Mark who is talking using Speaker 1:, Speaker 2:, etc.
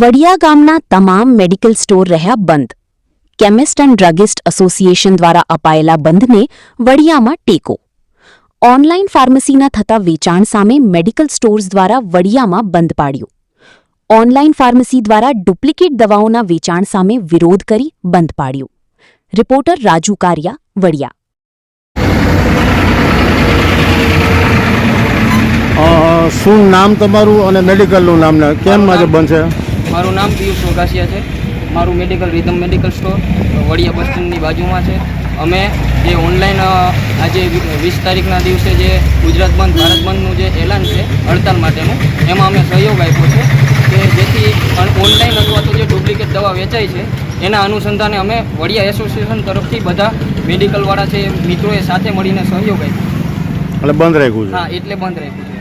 Speaker 1: વડિયા ગામના તમામ medical store રહ્યા બંધ. કેમિસ્ટ એન્ડ ડ્રગિસ્ટ એસોસિએશન દ્વારા અપાયેલા બંધને વડિયામાં ટેકો. ઓનલાઈન ફાર્મસીના થતા વેચાણ સામે મેડિકલ સ્ટોર્સ દ્વારા વડિયામાં બંધ પાડ્યો. ઓનલાઈન ફાર્મસી દ્વારા ડુપ્લિકેટ દવાઓના વેચાણ સામે વિરોધ કરી બંધ પાડ્યો. રિપોર્ટર રાજુ કારિયા, વડિયા.
Speaker 2: શું નામ તમારું અને મેડિકલનું નામ ને કેમ આજે બંધ છે?
Speaker 3: મારું નામ પિયુષ વઘાસિયા છે. મારું medical rhythm medical store Vadia bus સ્ટેન્ડની બાજુમાં છે. અમે જે ઓનલાઈન આજે 20 તારીખના દિવસે જે ગુજરાત બંધ ભારત બંધનું જે એલાન છે હડતાલ માટેનું, એમાં અમે સહયોગ આપ્યો છે કે જેથી ઓનલાઈન અથવા તો જે ડુપ્લિકેટ દવા વેચાય છે એના અનુસંધાને અમે વડિયા એસોસિએશન તરફથી બધા મેડિકલવાળા છે મિત્રોએ સાથે મળીને સહયોગ આપ્યો.
Speaker 2: એટલે બંધ રાખ્યું છે?
Speaker 3: હા, એટલે બંધ રાખ્યું છે.